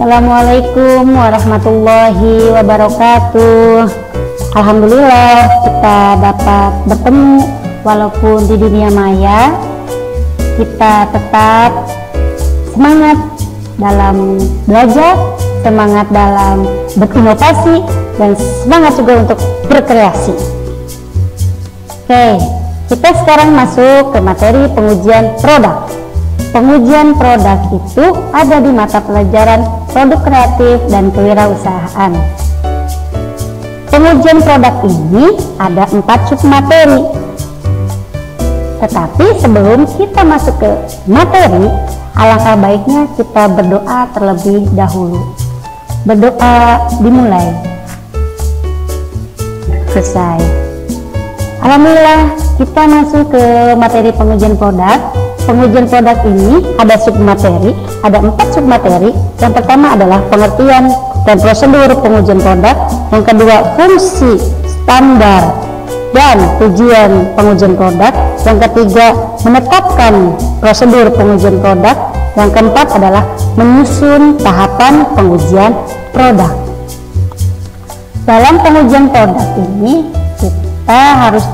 Assalamualaikum warahmatullahi wabarakatuh. Alhamdulillah kita dapat bertemu walaupun di dunia maya. Kita tetap semangat dalam belajar, semangat dalam berinovasi, dan semangat juga untuk berkreasi. Oke, kita sekarang masuk ke materi pengujian produk. Pengujian produk itu ada di mata pelajaran produk kreatif dan kewirausahaan. Pengujian produk ini ada 4 submateri. Tetapi sebelum kita masuk ke materi, alangkah baiknya kita berdoa terlebih dahulu. Berdoa dimulai. Selesai. Alhamdulillah kita masuk ke materi pengujian produk. Pengujian produk ini ada submateri, ada 4 submateri. Yang pertama adalah pengertian dan prosedur pengujian produk. Yang kedua, fungsi, standar, dan tujuan pengujian produk. Yang ketiga, menetapkan prosedur pengujian produk. Yang keempat adalah menyusun tahapan pengujian produk. Dalam pengujian produk ini kita harus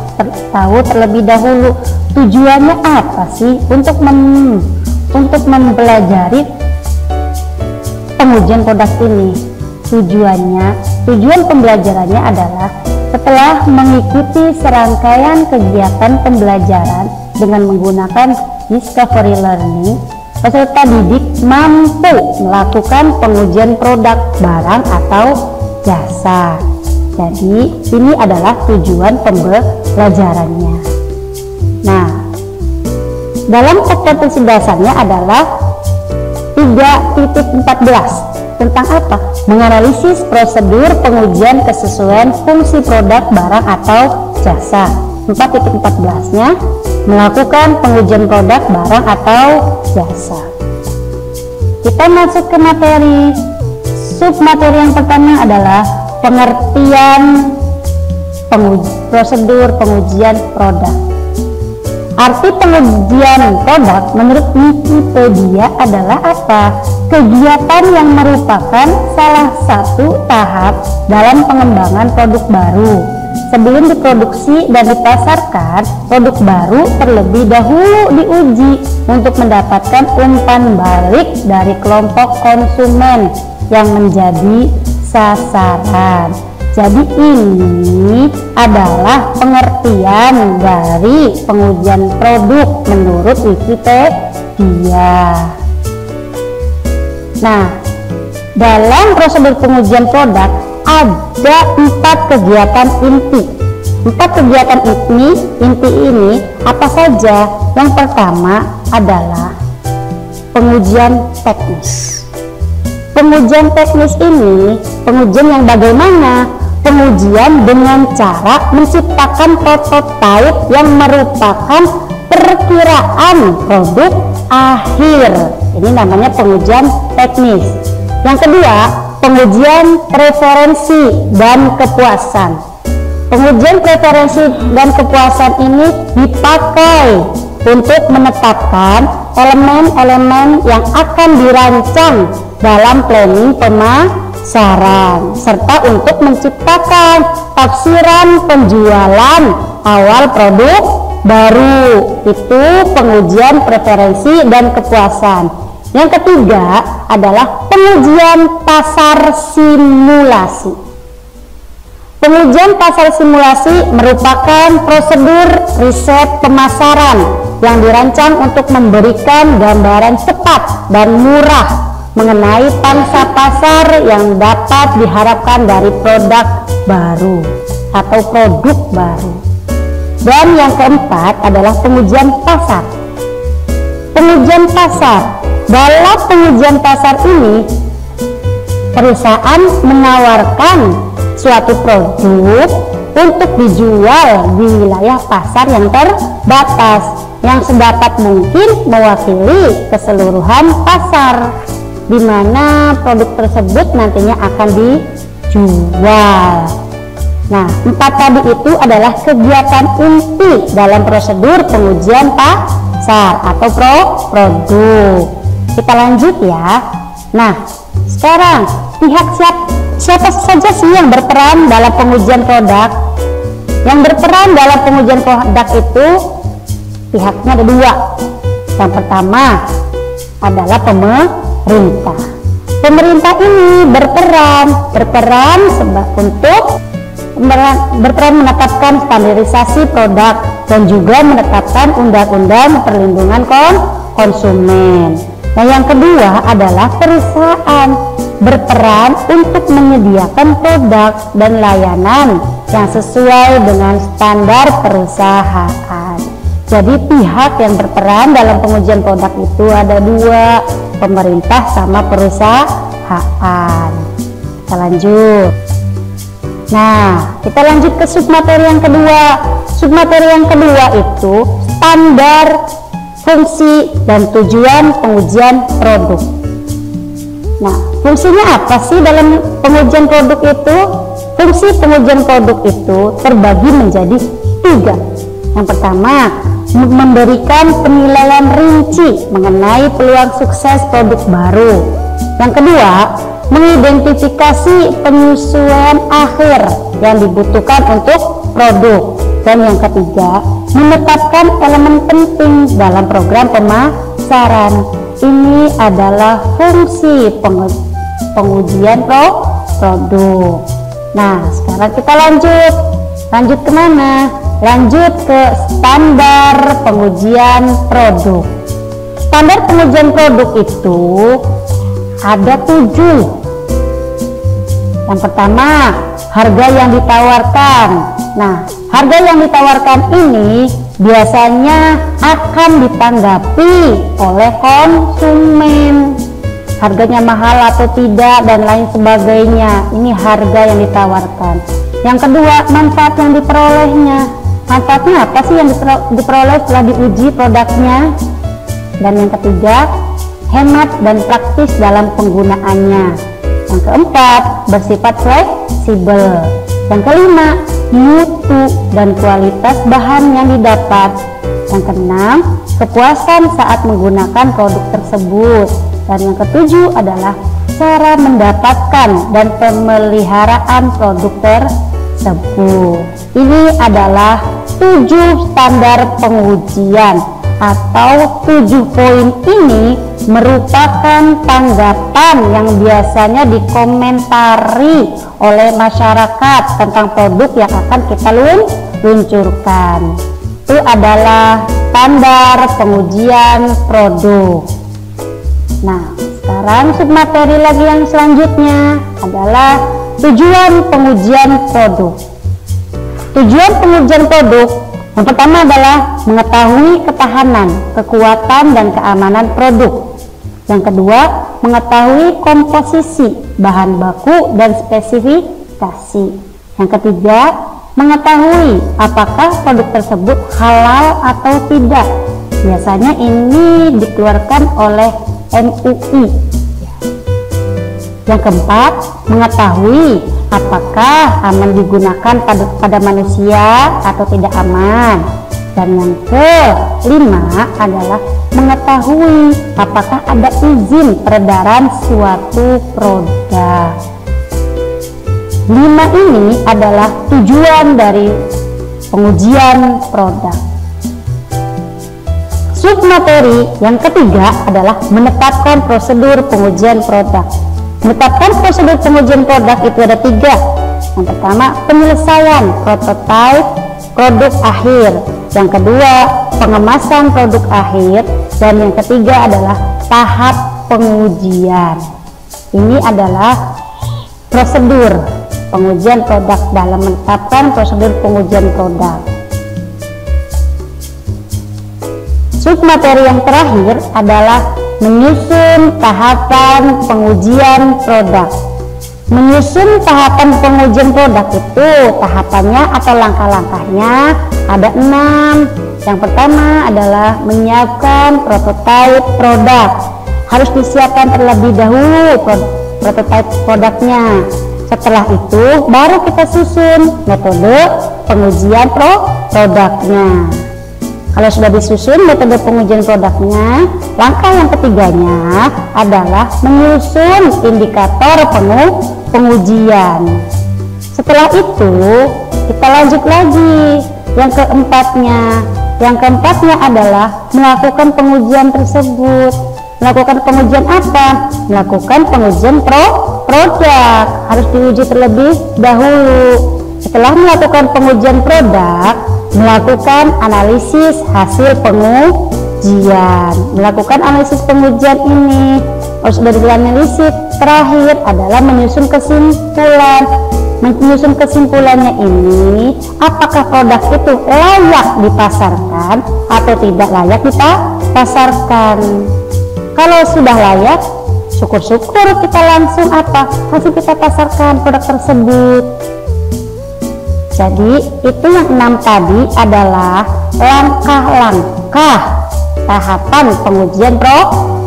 tahu terlebih dahulu tujuannya apa sih untuk mempelajari pengujian produk ini. Tujuan pembelajarannya adalah setelah mengikuti serangkaian kegiatan pembelajaran dengan menggunakan discovery learning, peserta didik mampu melakukan pengujian produk, barang, atau jasa. Jadi ini adalah tujuan pembelajarannya. Nah, dalam kompetensi dasarnya adalah 3.14 tentang apa? Menganalisis prosedur pengujian kesesuaian fungsi produk, barang, atau jasa. 4.14-nya melakukan pengujian produk, barang, atau jasa. Kita masuk ke materi. Submateri yang pertama adalah pengertian prosedur pengujian produk. Arti pengujian produk menurut Wikipedia adalah apa? Kegiatan yang merupakan salah satu tahap dalam pengembangan produk baru. Sebelum diproduksi dan dipasarkan, produk baru terlebih dahulu diuji untuk mendapatkan umpan balik dari kelompok konsumen yang menjadi sasaran. Jadi ini adalah pengertian dari pengujian produk menurut Wikipedia. Nah, dalam prosedur pengujian produk ada 4 kegiatan inti. 4 kegiatan inti ini apa saja? Yang pertama adalah pengujian teknis. Pengujian teknis ini pengujian yang bagaimana? Pengujian dengan cara menciptakan prototipe yang merupakan perkiraan produk akhir. Ini namanya pengujian teknis. Yang kedua, pengujian preferensi dan kepuasan. Pengujian preferensi dan kepuasan ini dipakai untuk menetapkan elemen-elemen yang akan dirancang dalam planning pemasaran, serta untuk menciptakan tafsiran penjualan awal produk baru. Itu pengujian preferensi dan kepuasan. Yang ketiga adalah pengujian pasar simulasi. Pengujian pasar simulasi merupakan prosedur riset pemasaran yang dirancang untuk memberikan gambaran cepat dan murah mengenai pangsa pasar yang dapat diharapkan dari produk baru atau produk baru. Dan yang keempat adalah pengujian pasar. Pengujian pasar. Dalam pengujian pasar ini, perusahaan menawarkan suatu produk untuk dijual di wilayah pasar yang terbatas, yang sedapat mungkin mewakili keseluruhan pasar, di mana produk tersebut nantinya akan dijual. Nah, 4 tadi itu adalah kegiatan inti dalam prosedur pengujian pasar atau produk. Kita lanjut ya. Nah, Sekarang pihak siapa saja sih yang berperan dalam pengujian produk? Yang berperan dalam pengujian produk itu pihaknya ada dua. Yang pertama adalah pemerintah. Pemerintah ini berperan menetapkan standarisasi produk dan juga menetapkan undang-undang perlindungan konsumen. Nah, yang kedua adalah perusahaan berperan untuk menyediakan produk dan layanan yang sesuai dengan standar perusahaan. Jadi pihak yang berperan dalam pengujian produk itu ada dua, pemerintah sama perusahaan. Kita lanjut. Nah, kita lanjut ke submateri yang kedua. Submateri yang kedua itu standar, fungsi, dan tujuan pengujian produk. Nah, fungsinya apa sih dalam pengujian produk itu? Fungsi pengujian produk itu terbagi menjadi 3. Yang pertama, memberikan penilaian rinci mengenai peluang sukses produk baru. Yang kedua, mengidentifikasi penyesuaian akhir yang dibutuhkan untuk produk. Dan yang ketiga, menetapkan elemen penting dalam program pemasaran. Ini adalah fungsi pengujian produk. Nah, sekarang kita lanjut kemana? Lanjut ke standar pengujian produk. Standar pengujian produk itu ada 7. Yang pertama, harga yang ditawarkan. Nah, harga yang ditawarkan ini biasanya akan ditanggapi oleh konsumen. Harganya mahal atau tidak dan lain sebagainya. Ini harga yang ditawarkan. Yang kedua, manfaat yang diperolehnya. Manfaatnya apa sih yang diperoleh setelah diuji produknya? Dan yang ketiga, hemat dan praktis dalam penggunaannya. Yang keempat, bersifat fleksibel. Yang kelima, mutu dan kualitas bahan yang didapat. Yang keenam, kepuasan saat menggunakan produk tersebut. Dan yang ketujuh adalah cara mendapatkan dan pemeliharaan produk tersebut. Ini adalah 7 standar pengujian atau 7 poin ini merupakan tanggapan yang biasanya dikomentari oleh masyarakat tentang produk yang akan kita luncurkan. Itu adalah standar pengujian produk. Nah, sekarang submateri lagi yang selanjutnya adalah tujuan pengujian produk. Tujuan pengujian produk yang pertama adalah mengetahui ketahanan, kekuatan, dan keamanan produk. Yang kedua, mengetahui komposisi, bahan baku, dan spesifikasi. Yang ketiga, mengetahui apakah produk tersebut halal atau tidak. Biasanya ini dikeluarkan oleh MUI. Yang keempat, mengetahui apakah aman digunakan pada manusia atau tidak aman. Dan yang kelima adalah mengetahui apakah ada izin peredaran suatu produk. 5 ini adalah tujuan dari pengujian produk. Submateri yang ketiga adalah menetapkan prosedur pengujian produk. Menetapkan prosedur pengujian produk itu ada 3. Yang pertama, penyelesaian prototipe produk akhir. Yang kedua, pengemasan produk akhir. Dan yang ketiga adalah tahap pengujian. Ini adalah prosedur pengujian produk dalam menetapkan prosedur pengujian produk. Submateri yang terakhir adalah menyusun tahapan pengujian produk. Menyusun tahapan pengujian produk itu tahapannya atau langkah-langkahnya ada 6. Yang pertama adalah menyiapkan prototipe produk. Harus disiapkan terlebih dahulu prototipe produknya. Setelah itu baru kita susun metode pengujian produknya. Kalau sudah disusun metode pengujian produknya, langkah yang ketiganya adalah menyusun indikator pengujian. Setelah itu kita lanjut lagi yang keempatnya. Yang keempatnya adalah melakukan pengujian tersebut. Melakukan pengujian apa? Melakukan pengujian produk. Harus diuji terlebih dahulu. Setelah melakukan pengujian produk, melakukan analisis hasil pengujian. Melakukan analisis pengujian ini harus sudah dianalisis. Terakhir adalah menyusun kesimpulan. Menyusun kesimpulannya ini, apakah produk itu layak dipasarkan atau tidak layak dipasarkan. Kalau sudah layak, syukur-syukur kita langsung langsung kita pasarkan produk tersebut. Jadi itu yang 6 tadi adalah langkah-langkah tahapan pengujian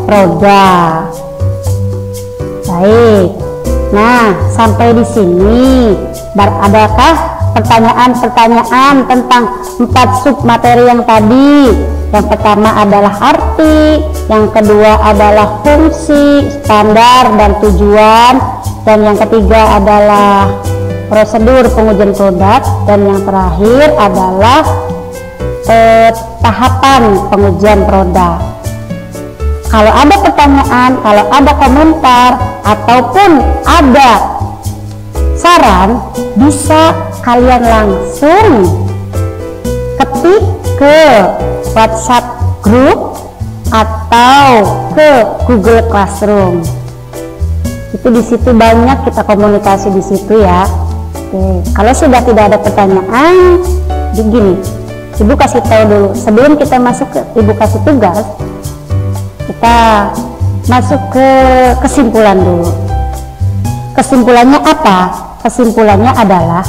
produk. Baik. Nah, sampai di sini adakah pertanyaan-pertanyaan tentang 4 submateri yang tadi? Yang pertama adalah arti, yang kedua adalah fungsi, standar, dan tujuan, dan yang ketiga adalah prosedur pengujian produk, dan yang terakhir adalah tahapan pengujian produk. Kalau ada pertanyaan, kalau ada komentar, ataupun ada saran, bisa kalian langsung ketik ke WhatsApp group atau ke Google Classroom. Itu di situ banyak kita komunikasi di situ ya. Oke, kalau sudah tidak ada pertanyaan, begini, Ibu kasih tahu dulu sebelum kita masuk ke Ibu kasih tugas. Kita masuk ke kesimpulan dulu. Kesimpulannya apa? Kesimpulannya adalah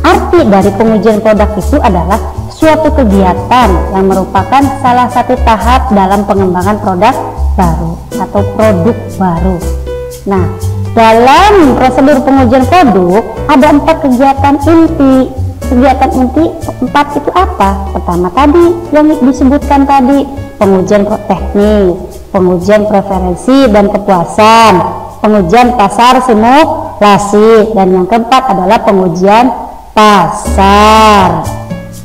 arti dari pengujian produk itu adalah suatu kegiatan yang merupakan salah satu tahap dalam pengembangan produk baru atau produk baru. Nah, dalam prosedur pengujian produk ada 4 kegiatan inti. Kegiatan inti 4 itu apa? Pertama tadi yang disebutkan tadi, pengujian teknis, pengujian preferensi dan kepuasan, pengujian pasar simulasi, dan yang keempat adalah pengujian pasar.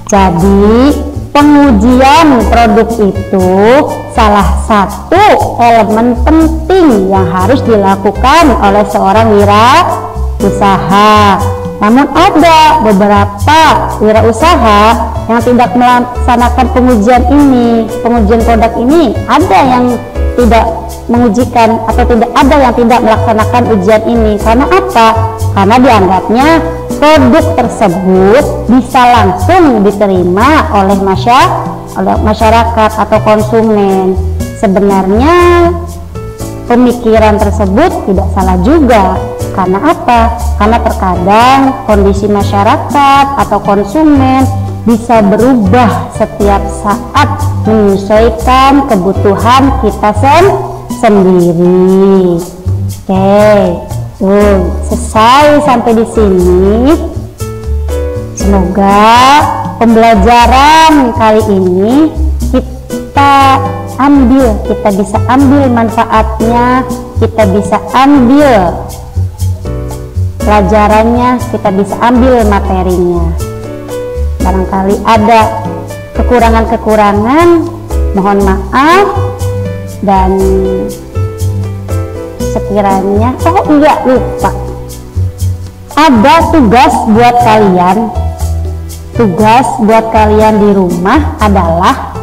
Jadi pengujian produk itu salah satu elemen penting yang harus dilakukan oleh seorang wirausaha. Namun ada beberapa wirausaha yang tidak melaksanakan pengujian produk ini. Ada yang tidak mengujikan atau tidak melaksanakan ujian ini. Karena apa? Karena dianggapnya produk tersebut bisa langsung diterima oleh masyarakat atau konsumen. Sebenarnya pemikiran tersebut tidak salah juga. Karena apa? Karena terkadang kondisi masyarakat atau konsumen bisa berubah setiap saat menyesuaikan kebutuhan kita sendiri. Oke, selesai sampai di sini. Semoga pembelajaran kali ini kita bisa ambil manfaatnya, kita bisa ambil pelajarannya, kita bisa ambil materinya. Barangkali ada kekurangan-kekurangan, mohon maaf. Dan sekiranya, lupa, ada tugas buat kalian. Tugas buat kalian di rumah adalah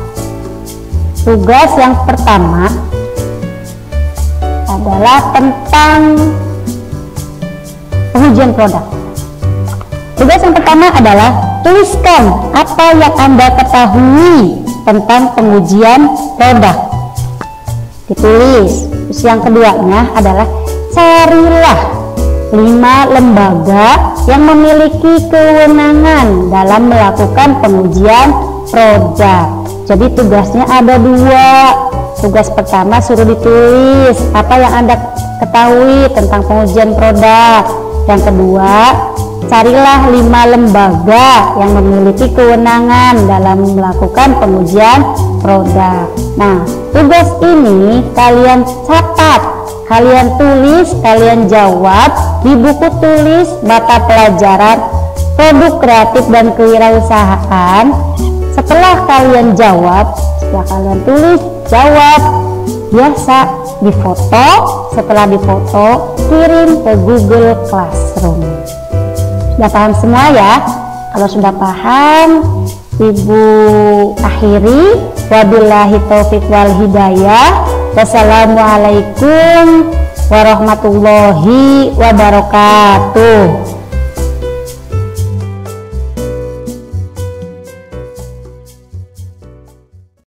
tugas yang pertama adalah tentang pengujian produk. Tugas yang pertama adalah tuliskan apa yang Anda ketahui tentang pengujian produk. Ditulis. Terus yang keduanya adalah carilah 5 lembaga yang memiliki kewenangan dalam melakukan pengujian produk. Jadi tugasnya ada 2. Tugas pertama suruh ditulis apa yang Anda ketahui tentang pengujian produk. Yang kedua, carilah 5 lembaga yang memiliki kewenangan dalam melakukan pengujian produk. Nah, tugas ini kalian catat, kalian tulis, kalian jawab di buku tulis mata pelajaran produk kreatif dan kewirausahaan. Setelah kalian jawab, setelah kalian tulis, jawab, biasa difoto. Setelah difoto, kirim ke Google Classroom. Sudah paham semua ya? Kalau sudah paham, Ibu akhiri. Wabillahi taufiq wal hidayah. Wassalamualaikum warahmatullahi wabarakatuh.